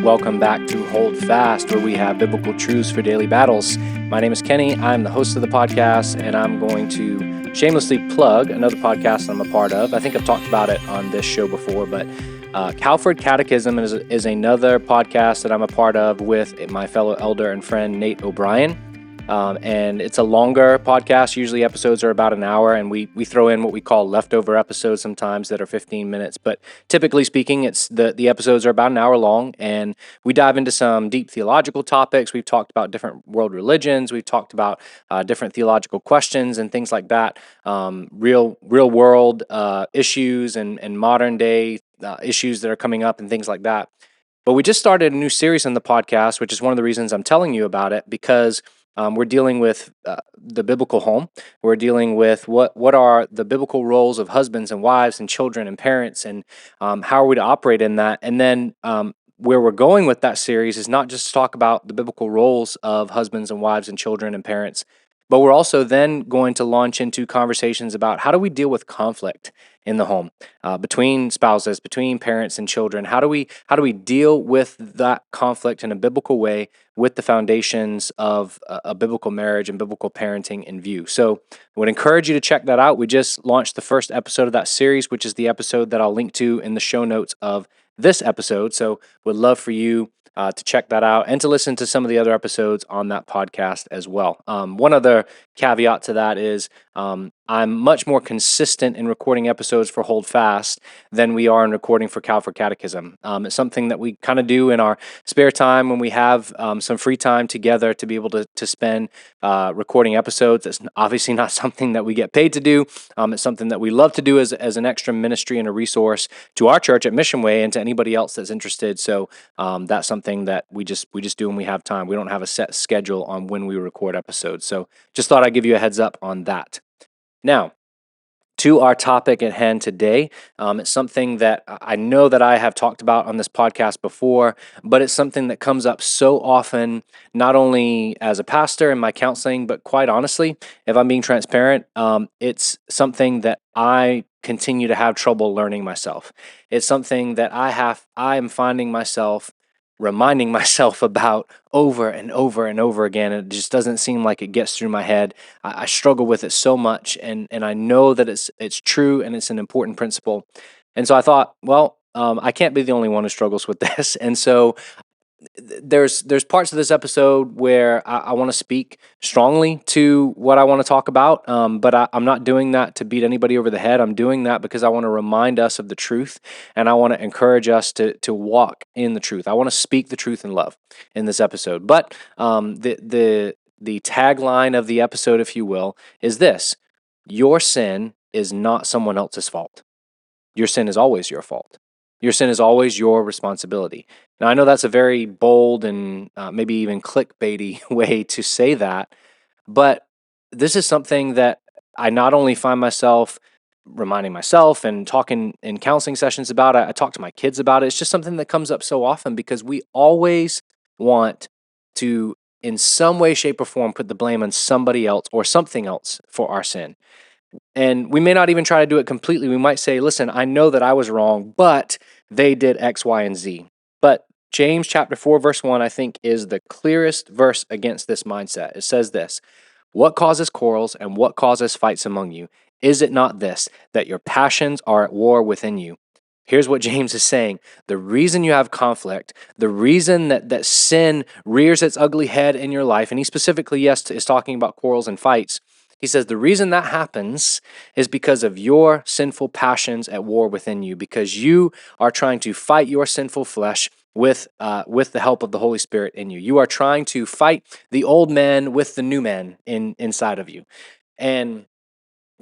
Welcome back to Hold Fast, where we have biblical truths for daily battles. My name is Kenny. I'm the host of the podcast, and I'm going to shamelessly plug another podcast I'm a part of. I think I've talked about it on this show before, but Calvary Catechism is another podcast that I'm a part of with my fellow elder and friend Nate O'Brien. And it's a longer podcast. Usually episodes are about an hour, and we throw in what we call leftover episodes sometimes that are 15 minutes. But typically speaking, it's the episodes are about an hour long, and we dive into some deep theological topics. We've talked about different world religions. We've talked about different theological questions and things like that. Real world issues and modern day issues that are coming up and things like that. But we just started a new series on the podcast, which is one of the reasons I'm telling you about it, because we're dealing with the biblical home. We're dealing with what are the biblical roles of husbands and wives and children and parents, and how are we to operate in that. And then where we're going with that series is not just to talk about the biblical roles of husbands and wives and children and parents, but we're also then going to launch into conversations about how do we deal with conflict in the home between spouses, between parents and children. How do we deal with that conflict in a biblical way with the foundations of a biblical marriage and biblical parenting in view? So I would encourage you to check that out. We just launched the first episode of that series, which is the episode that I'll link to in the show notes of this episode. So would love for you to check that out and to listen to some of the other episodes on that podcast as well. One other caveat to that is I'm much more consistent in recording episodes for Hold Fast than we are in recording for Calvary Catechism. It's something that we kind of do in our spare time when we have some free time together to be able to spend recording episodes. It's obviously not something that we get paid to do. It's something that we love to do as an extra ministry and a resource to our church at MissionWay and to anybody else that's interested. So that's something that we just do when we have time. We don't have a set schedule on when we record episodes. So just thought I'd give you a heads up on that. Now, to our topic at hand today, it's something that I know that I have talked about on this podcast before, but it's something that comes up so often, not only as a pastor in my counseling, but quite honestly, if I'm being transparent, it's something that I continue to have trouble learning myself. It's something that I am finding myself reminding myself about over and over and over again. It just doesn't seem like it gets through my head. I struggle with it so much, and I know that it's true and it's an important principle. And so I thought, well, I can't be the only one who struggles with this. And so there's parts of this episode where I want to speak strongly to what I want to talk about, but I'm not doing that to beat anybody over the head. I'm doing that because I want to remind us of the truth, and I want to encourage us to walk in the truth. I want to speak the truth in love in this episode. But the tagline of the episode, if you will, is this: your sin is not someone else's fault. Your sin is always your fault. Your sin is always your responsibility. Now, I know that's a very bold and maybe even clickbaity way to say that, but this is something that I not only find myself reminding myself and talking in counseling sessions about it, I talk to my kids about it. It's just something that comes up so often because we always want to, in some way, shape, or form, put the blame on somebody else or something else for our sin. And we may not even try to do it completely. We might say, listen, I know that I was wrong, but they did X, Y, and Z. But James chapter 4, verse 1, I think, is the clearest verse against this mindset. It says this: what causes quarrels and what causes fights among you? Is it not this, that your passions are at war within you? Here's what James is saying. The reason you have conflict, the reason that sin rears its ugly head in your life, and he specifically, yes, is talking about quarrels and fights. He says the reason that happens is because of your sinful passions at war within you, because you are trying to fight your sinful flesh with the help of the Holy Spirit in you. You are trying to fight the old man with the new man inside of you. And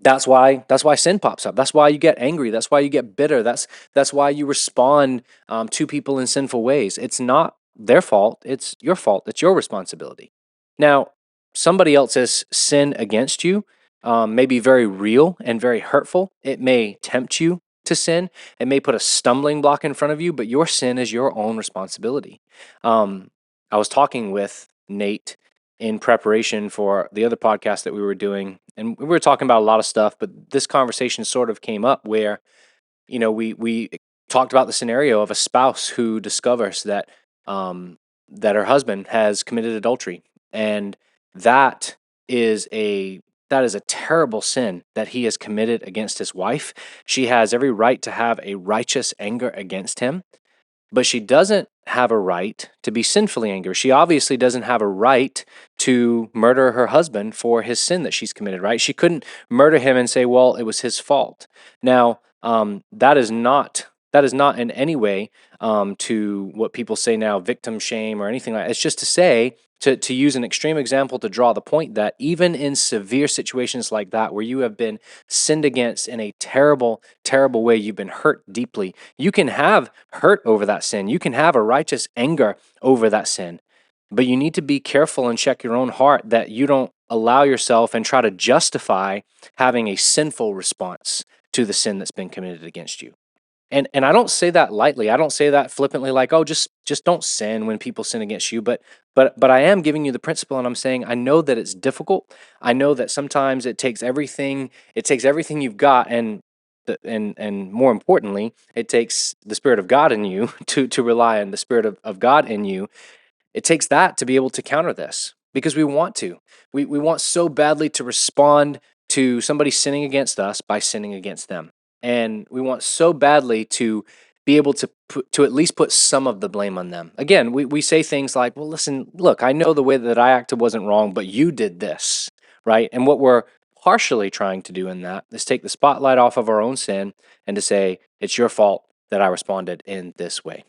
that's why sin pops up. That's why you get angry. That's why you get bitter. That's why you respond to people in sinful ways. It's not their fault. It's your fault. It's your responsibility. Now, somebody else's sin against you may be very real and very hurtful. It may tempt you to sin. It may put a stumbling block in front of you, but your sin is your own responsibility. I was talking with Nate in preparation for the other podcast that we were doing, and we were talking about a lot of stuff, but this conversation sort of came up where, we talked about the scenario of a spouse who discovers that that her husband has committed adultery, and that is a that is a terrible sin that he has committed against his wife. She has every right to have a righteous anger against him, but she doesn't have a right to be sinfully angry. She obviously doesn't have a right to murder her husband for his sin that she's committed, right? She couldn't murder him and say, well, it was his fault. Now, that is not in any way to what people say now, victim shame or anything like that. It's just to say, to use an extreme example to draw the point that even in severe situations like that, where you have been sinned against in a terrible, terrible way, you've been hurt deeply, you can have hurt over that sin. You can have a righteous anger over that sin. But you need to be careful and check your own heart that you don't allow yourself and try to justify having a sinful response to the sin that's been committed against you. And I don't say that lightly. I don't say that flippantly, like, oh, just don't sin when people sin against you. But I am giving you the principle, and I'm saying I know that it's difficult. I know that sometimes it takes everything. It takes everything you've got, and more importantly, it takes the Spirit of God in you to rely on the Spirit of God in you. It takes that to be able to counter this, because we want to. We want so badly to respond to somebody sinning against us by sinning against them. And we want so badly to be able to at least put some of the blame on them. Again, we say things like, well, listen, look, I know the way that I acted wasn't wrong, but you did this, right? And what we're partially trying to do in that is take the spotlight off of our own sin and to say, it's your fault that I responded in this way.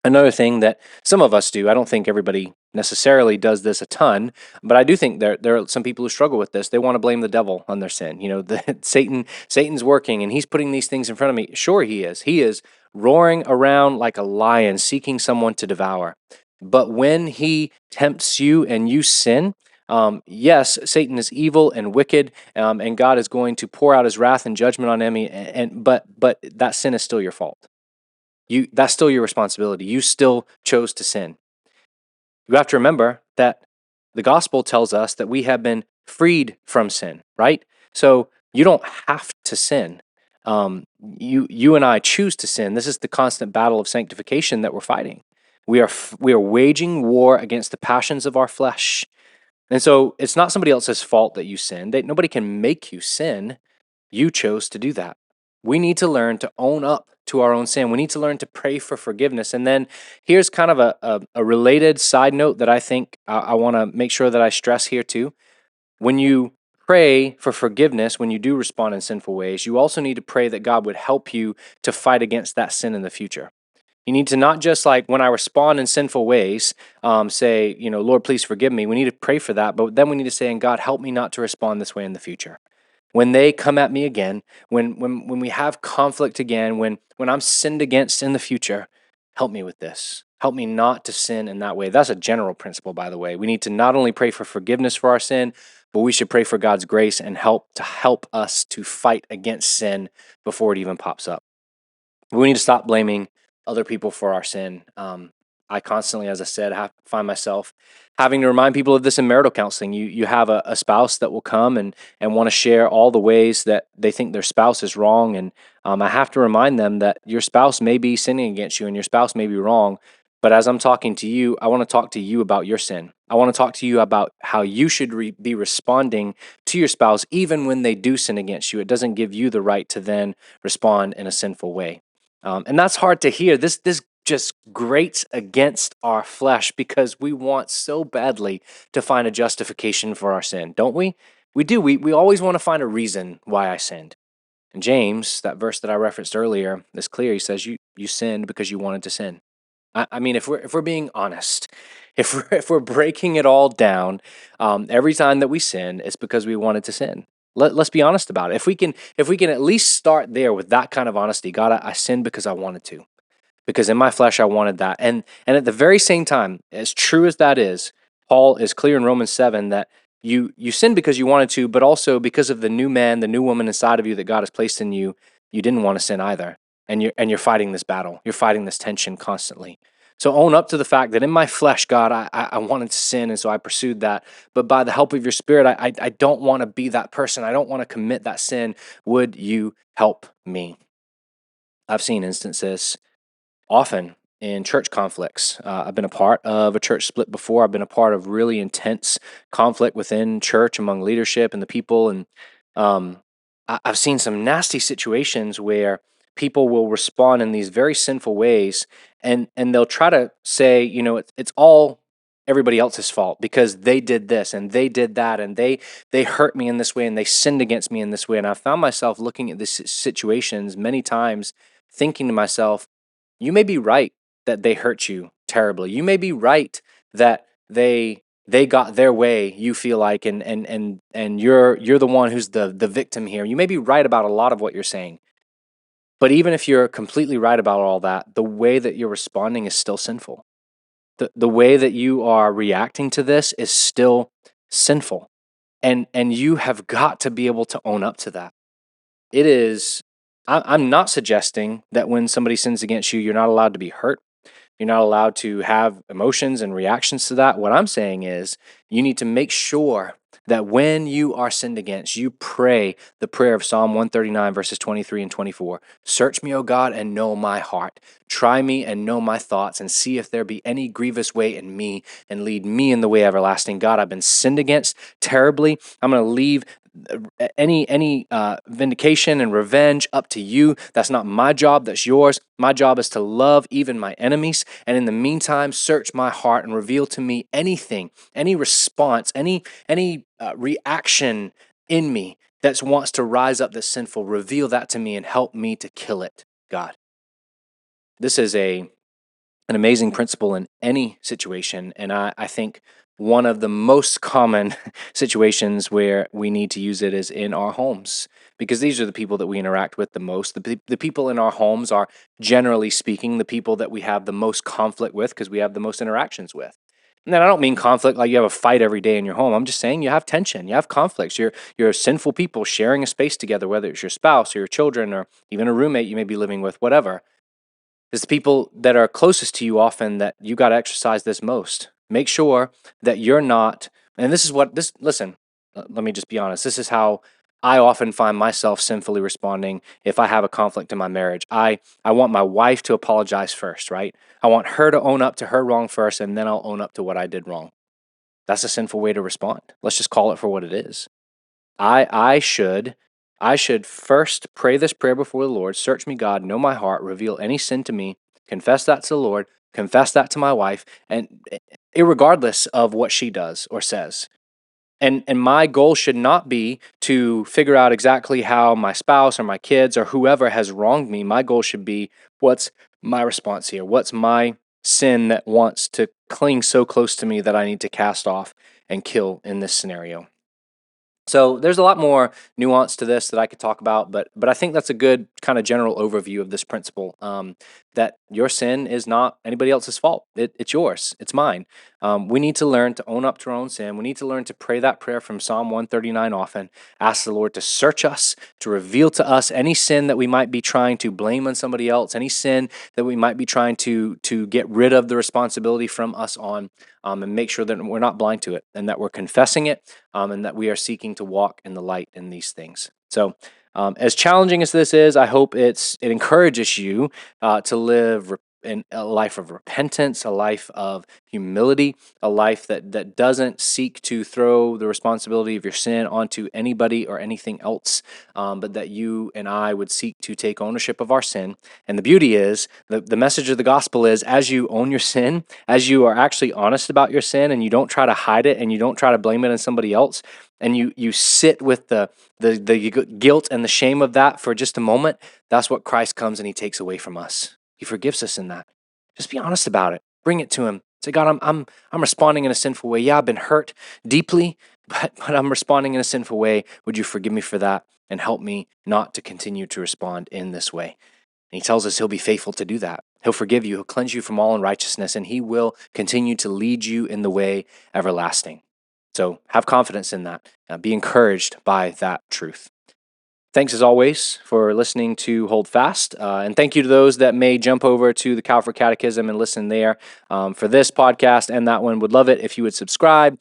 Another thing that some of us do, I don't think everybody necessarily does this a ton, but I do think there are some people who struggle with this. They want to blame the devil on their sin. You know, Satan's working and he's putting these things in front of me. Sure, he is. He is roaring around like a lion seeking someone to devour. But when he tempts you and you sin, yes, Satan is evil and wicked, and God is going to pour out his wrath and judgment on him. But that sin is still your fault. That's still your responsibility. You still chose to sin. You have to remember that the gospel tells us that we have been freed from sin, right? So you don't have to sin. You and I choose to sin. This is the constant battle of sanctification that we're fighting. We are waging war against the passions of our flesh. And so it's not somebody else's fault that you sin. Nobody can make you sin. You chose to do that. We need to learn to own up to our own sin. We need to learn to pray for forgiveness. And then here's kind of a related side note that I think I want to make sure that I stress here too. When you pray for forgiveness, when you do respond in sinful ways, you also need to pray that God would help you to fight against that sin in the future. You need to not just like when I respond in sinful ways, say, Lord, please forgive me. We need to pray for that. But then we need to say, and God, help me not to respond this way in the future. When they come at me again, when we have conflict again, when I'm sinned against in the future, help me with this. Help me not to sin in that way. That's a general principle, by the way. We need to not only pray for forgiveness for our sin, but we should pray for God's grace and help us to fight against sin before it even pops up. We need to stop blaming other people for our sin. I constantly, as I said, find myself having to remind people of this in marital counseling. You have a spouse that will come and want to share all the ways that they think their spouse is wrong. And I have to remind them that your spouse may be sinning against you and your spouse may be wrong. But as I'm talking to you, I want to talk to you about your sin. I want to talk to you about how you should be responding to your spouse, even when they do sin against you. It doesn't give you the right to then respond in a sinful way. And that's hard to hear. This just grates against our flesh because we want so badly to find a justification for our sin, don't we? We do. We always want to find a reason why I sinned. And James, that verse that I referenced earlier, is clear. He says you sinned because you wanted to sin. I mean, if we're being honest, if we're breaking it all down, every time that we sin, it's because we wanted to sin. Let's be honest about it. If we can at least start there with that kind of honesty, God, I sinned because I wanted to, because in my flesh I wanted that, and at the very same time, as true as that is, Paul is clear in Romans 7 that you sinned because you wanted to, but also because of the new man, the new woman inside of you that God has placed in you, you didn't want to sin either, and you're fighting this battle, you're fighting this tension constantly. So own up to the fact that in my flesh, God, I wanted to sin, and so I pursued that. But by the help of your Spirit, I don't want to be that person. I don't want to commit that sin. Would you help me? I've seen instances often in church conflicts. I've been a part of a church split before. I've been a part of really intense conflict within church among leadership and the people. And um, I've seen some nasty situations where people will respond in these very sinful ways, and they'll try to say, it's all everybody else's fault because they did this and they did that and they hurt me in this way and they sinned against me in this way. And I found myself looking at these situations many times, thinking to myself, you may be right that they hurt you terribly. You may be right that they got their way, you feel like, and you're the one who's the victim here. You may be right about a lot of what you're saying. But even if you're completely right about all that, the way that you're responding is still sinful. The way that you are reacting to this is still sinful. And you have got to be able to own up to that. It is I'm not suggesting that when somebody sins against you, you're not allowed to be hurt. You're not allowed to have emotions and reactions to that. What I'm saying is you need to make sure that when you are sinned against, you pray the prayer of Psalm 139, verses 23 and 24. Search me, O God, and know my heart. Try me and know my thoughts, and see if there be any grievous way in me, and lead me in the way everlasting. God, I've been sinned against terribly. I'm going to leave any vindication and revenge up to you. That's not my job. That's yours. My job is to love even my enemies. And in the meantime, search my heart and reveal to me anything, any response, any reaction in me that wants to rise up that's sinful. Reveal that to me and help me to kill it, God. This is an amazing principle in any situation. And I think one of the most common situations where we need to use it is in our homes, because these are the people that we interact with the most. The people in our homes are, generally speaking, the people that we have the most conflict with because we have the most interactions with. And then I don't mean conflict like you have a fight every day in your home. I'm just saying you have tension, you have conflicts. You're sinful people sharing a space together, whether it's your spouse or your children or even a roommate you may be living with, whatever. It's the people that are closest to you often that you got to exercise this most. Make sure that you're not, and listen, let me just be honest. This is how I often find myself sinfully responding if I have a conflict in my marriage. I want my wife to apologize first, right? I want her to own up to her wrong first, and then I'll own up to what I did wrong. That's a sinful way to respond. Let's just call it for what it is. I should first pray this prayer before the Lord. Search me, God, know my heart, reveal any sin to me, confess that to the Lord, confess that to my wife, and irregardless of what she does or says. And my goal should not be to figure out exactly how my spouse or my kids or whoever has wronged me. My goal should be, what's my response here? What's my sin that wants to cling so close to me that I need to cast off and kill in this scenario? So there's a lot more nuance to this that I could talk about, but I think that's a good kind of general overview of this principle. That your sin is not anybody else's fault. It's yours. It's mine. We need to learn to own up to our own sin. We need to learn to pray that prayer from Psalm 139 often. Ask the Lord to search us, to reveal to us any sin that we might be trying to blame on somebody else, any sin that we might be trying to get rid of the responsibility from us on, and make sure that we're not blind to it and that we're confessing it, and that we are seeking to walk in the light in these things. So, as challenging as this is, I hope it encourages you to live in a life of repentance, a life of humility, a life that doesn't seek to throw the responsibility of your sin onto anybody or anything else, but that you and I would seek to take ownership of our sin. And the beauty is, the message of the gospel is, as you own your sin, as you are actually honest about your sin, and you don't try to hide it, and you don't try to blame it on somebody else, and you sit with the guilt and the shame of that for just a moment, that's what Christ comes and he takes away from us. He forgives us in that. Just be honest about it. Bring it to him. Say, God, I'm responding in a sinful way. Yeah, I've been hurt deeply, but I'm responding in a sinful way. Would you forgive me for that and help me not to continue to respond in this way? And he tells us he'll be faithful to do that. He'll forgive you. He'll cleanse you from all unrighteousness, and he will continue to lead you in the way everlasting. So have confidence in that. Be encouraged by that truth. Thanks as always for listening to Hold Fast. And thank you to those that may jump over to the Calvary Catechism and listen there for this podcast and that one. Would love it if you would subscribe,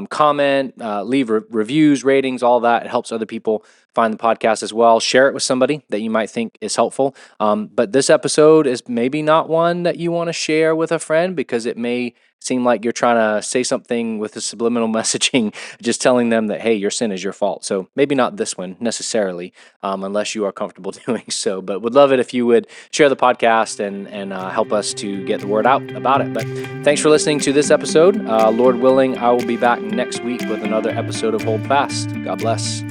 comment, leave reviews, ratings, all that. It helps other people find the podcast as well. Share it with somebody that you might think is helpful. But this episode is maybe not one that you want to share with a friend because it may seem like you're trying to say something with a subliminal messaging, just telling them that, hey, your sin is your fault. So maybe not this one necessarily, unless you are comfortable doing so. But would love it if you would share the podcast and help us to get the word out about it. But thanks for listening to this episode. Lord willing, I will be back next week with another episode of Hold Fast. God bless.